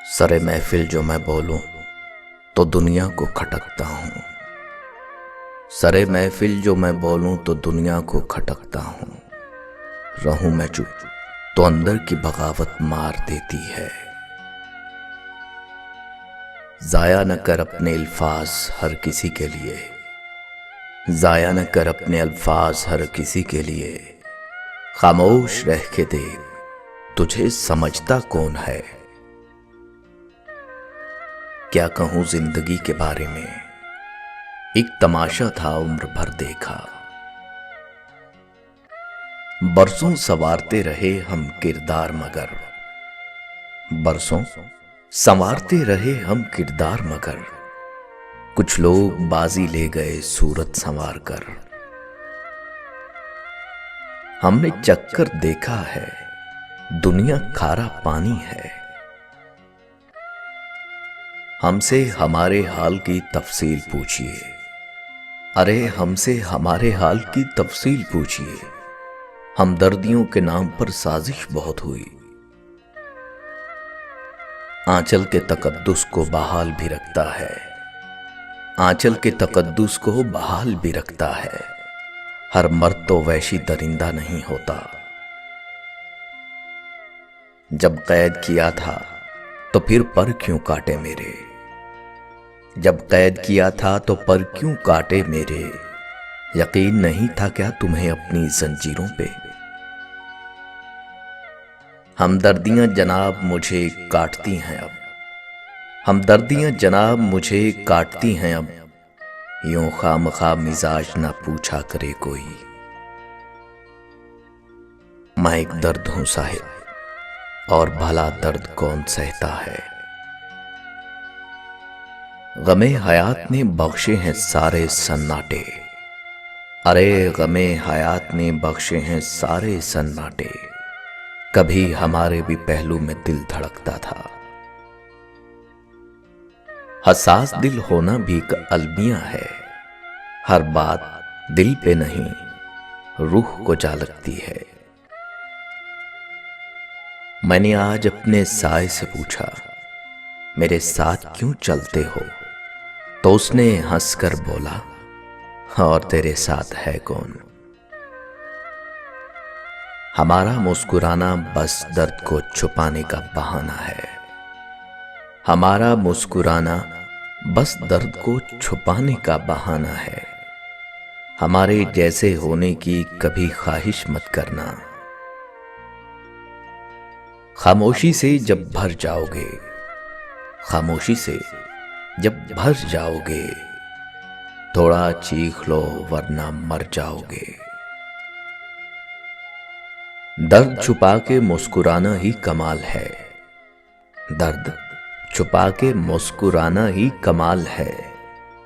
सरे महफिल जो मैं बोलूं तो दुनिया को खटकता हूं। सरे महफिल जो मैं बोलूं तो दुनिया को खटकता हूं। रहूं मैं चुप तो अंदर की बगावत मार देती है। जाया न कर अपने अल्फाज हर किसी के लिए, जाया न कर अपने अल्फाज हर किसी के लिए। खामोश रह के देख तुझे समझता कौन है। क्या कहूं जिंदगी के बारे में, एक तमाशा था उम्र भर देखा। बरसों संवारते रहे हम किरदार मगर, बरसों संवारते रहे हम किरदार मगर। कुछ लोग बाजी ले गए सूरत संवार कर। हमने चक्कर देखा है दुनिया खारा पानी है। हमसे हमारे हाल की तफसील पूछिए, अरे हमसे हमारे हाल की तफसील पूछिए। हमदर्दियों के नाम पर साजिश बहुत हुई। आंचल के तकद्दुस को बहाल भी रखता है, आंचल के तकद्दुस को बहाल भी रखता है। हर मर्द तो वैशी दरिंदा नहीं होता। जब कैद किया था तो फिर पर क्यों काटे मेरे, जब कैद किया था तो पर क्यों काटे मेरे। यकीन नहीं था क्या तुम्हें अपनी जंजीरों पे। हमदर्दियां जनाब मुझे काटती हैं अब, हमदर्दियां जनाब मुझे काटती हैं अब। यूं खामखा मिजाज ना पूछा करे कोई। मैं एक दर्द हूं साहिब और भला दर्द कौन सहता है। गमे हयात ने बख्शे हैं सारे सन्नाटे, अरे गमे हयात ने बख्शे हैं सारे सन्नाटे। कभी हमारे भी पहलू में दिल धड़कता था। हसास दिल होना भी एक अलमिया है। हर बात दिल पे नहीं रूह को जा लगती है। मैंने आज अपने साए से पूछा मेरे साथ क्यों चलते हो, तो उसने हंसकर बोला और तेरे साथ है कौन। हमारा मुस्कुराना बस दर्द को छुपाने का बहाना है। हमारा मुस्कुराना बस दर्द को छुपाने का बहाना है। हमारे जैसे होने की कभी ख्वाहिश मत करना। खामोशी से जब भर जाओगे, खामोशी से जब भर जाओगे, थोड़ा चीख लो वरना मर जाओगे। दर्द छुपा के मुस्कुराना ही कमाल है, दर्द छुपा के मुस्कुराना ही कमाल है।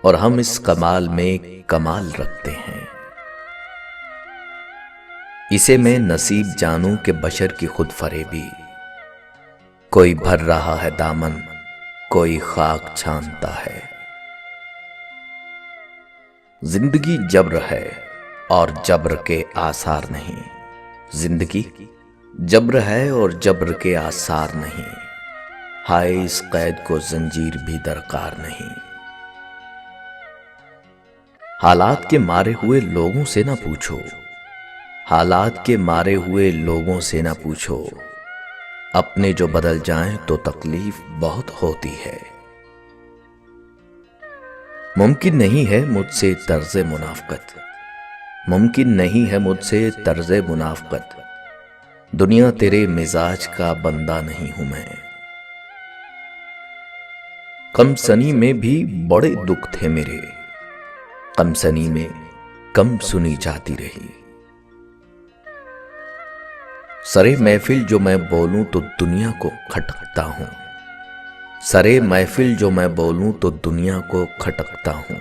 और हम इस कमाल में कमाल रखते हैं। इसे मैं नसीब जानूं कि बशर की खुद फरेबी। कोई भर रहा है दामन, कोई खाक छानता है। जिंदगी जब्र है और जब्र के आसार नहीं। जिंदगी जब्र है और जब्र के आसार नहीं। हाय इस कैद को जंजीर भी दरकार नहीं। हालात के मारे हुए लोगों से ना पूछो, हालात के मारे हुए लोगों से ना पूछो। अपने जो बदल जाएं तो तकलीफ बहुत होती है। मुमकिन नहीं है मुझसे तर्ज़े मुनाफ़क़त, मुमकिन नहीं है मुझसे तर्ज़े मुनाफ़क़त। दुनिया तेरे मिजाज का बंदा नहीं हूं मैं। कमसनी में भी बड़े दुख थे मेरे, कमसनी में कम सुनी जाती रही। सरे महफिल जो मैं बोलूं तो दुनिया को खटकता हूं। सरे महफिल जो मैं बोलूं तो दुनिया को खटकता हूं।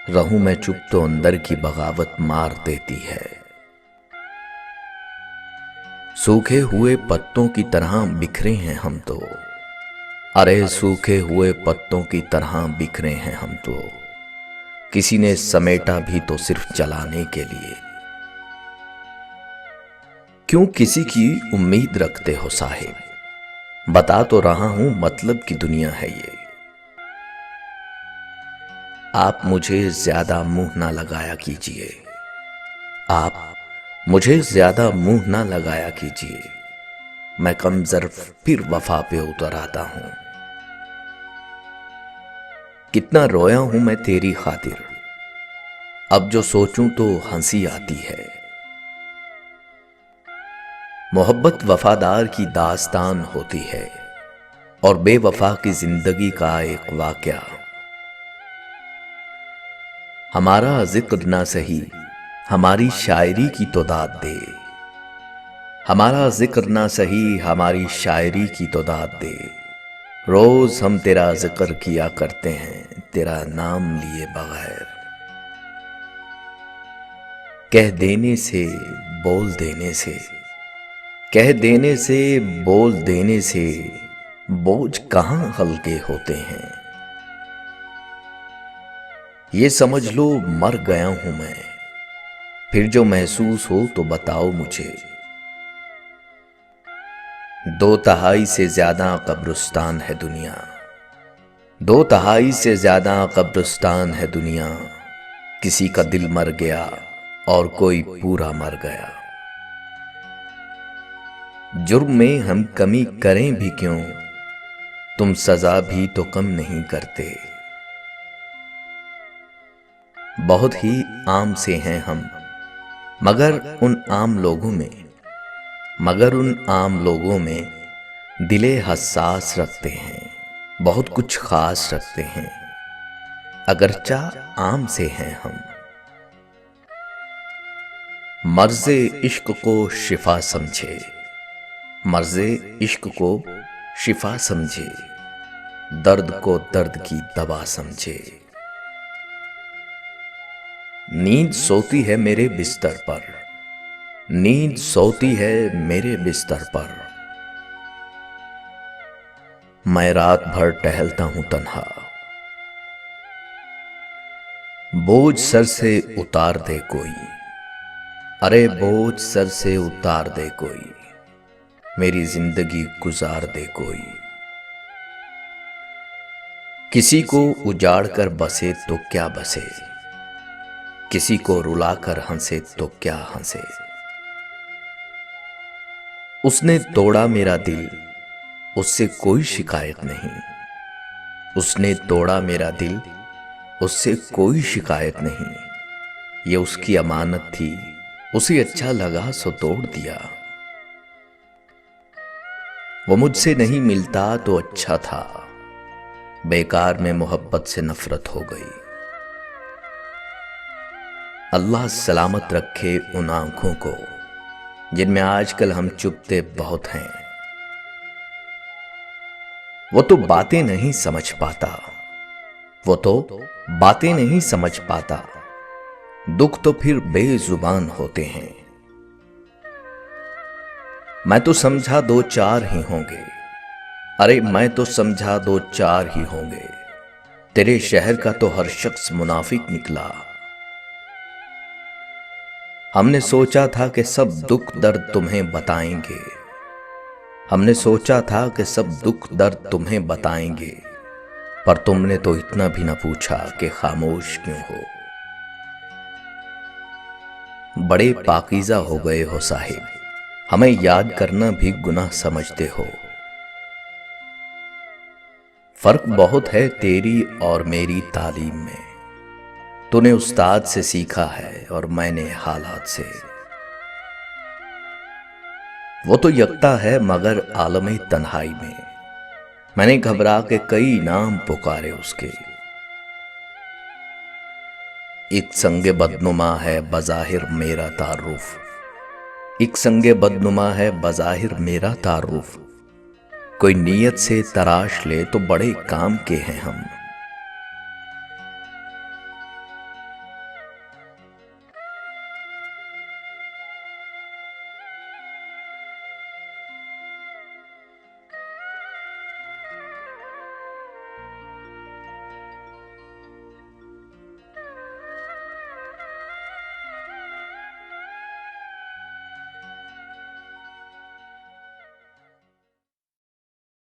रहूं मैं चुप तो अंदर की बगावत मार देती है। सूखे हुए पत्तों की तरह बिखरे हैं हम तो, अरे सूखे हुए पत्तों की तरह बिखरे हैं हम तो। किसी ने समेटा भी तो सिर्फ जलाने के लिए। क्यों किसी की उम्मीद रखते हो साहिब, बता तो रहा हूं मतलब की दुनिया है ये। आप मुझे ज्यादा मुंह ना लगाया कीजिए, आप मुझे ज्यादा मुंह ना लगाया कीजिए, मैं कम ज़र्फ फिर वफा पे उतर आता हूं। कितना रोया हूं मैं तेरी खातिर, अब जो सोचूं तो हंसी आती है। मोहब्बत वफादार की दास्तान होती है और बेवफा की जिंदगी का एक वाकया। हमारा जिक्र ना सही, हमारी शायरी की तो दाद दे। हमारा जिक्र ना सही, हमारी शायरी की तो दाद दे। रोज हम तेरा जिक्र किया करते हैं, तेरा नाम लिए बगैर। कह देने से, बोल देने से, कह देने से, बोल देने से बोझ कहां हल्के होते हैं। ये समझ लो मर गया हूं मैं, फिर जो महसूस हो तो बताओ मुझे। 2/3 से ज्यादा कब्रिस्तान है दुनिया, 2/3 से ज्यादा कब्रिस्तान है दुनिया। किसी का दिल मर गया और कोई पूरा मर गया। जुर्म में हम कमी करें भी क्यों, तुम सजा भी तो कम नहीं करते। बहुत ही आम से हैं हम, मगर उन आम लोगों में दिले हसास रखते हैं, बहुत कुछ खास रखते हैं, अगरचा आम से हैं हम। मर्ज़े इश्क को शिफा समझे, मर्ज़े इश्क को शिफा समझे, दर्द को दर्द की दवा समझे। नींद सोती है मेरे बिस्तर पर, नींद सोती है मेरे बिस्तर पर। मैं रात भर टहलता हूं तन्हा, बोझ सर से उतार दे कोई, अरे बोझ सर से उतार दे कोई, मेरी जिंदगी गुजार दे कोई। किसी को उजाड़ कर बसे तो क्या बसे, किसी को रुलाकर हंसे तो क्या हंसे। उसने तोड़ा मेरा दिल, उससे कोई शिकायत नहीं। उसने तोड़ा मेरा दिल, उससे कोई शिकायत नहीं। ये उसकी अमानत थी, उसे अच्छा लगा सो तोड़ दिया। वो मुझसे नहीं मिलता तो अच्छा था, बेकार में मोहब्बत से नफरत हो गई। अल्लाह सलामत रखे उन आंखों को जिनमें आजकल हम चुपते बहुत हैं। वो तो बातें नहीं समझ पाता, वो तो बातें नहीं समझ पाता, दुख तो फिर बेजुबान होते हैं। मैं तो समझा 2-4 ही होंगे, अरे मैं तो समझा 2-4 ही होंगे। तेरे शहर का तो हर शख्स मुनाफिक निकला। हमने सोचा था कि सब दुख दर्द तुम्हें बताएंगे, हमने सोचा था कि सब दुख दर्द तुम्हें बताएंगे, पर तुमने तो इतना भी न पूछा कि खामोश क्यों हो। बड़े पाकीज़ा हो गए हो साहिब, हमें याद करना भी गुनाह समझते हो। फर्क बहुत है तेरी और मेरी तालीम में, तूने उस्ताद से सीखा है और मैंने हालात से। वो तो यकता है मगर आलमे तन्हाई में, मैंने घबरा के कई नाम पुकारे उसके। एक संगे बदनुमा है बज़ाहिर मेरा तारुफ, एक संगे बदनुमा है बज़ाहिर मेरा तारुफ। कोई नीयत से तराश ले तो बड़े काम के हैं हम।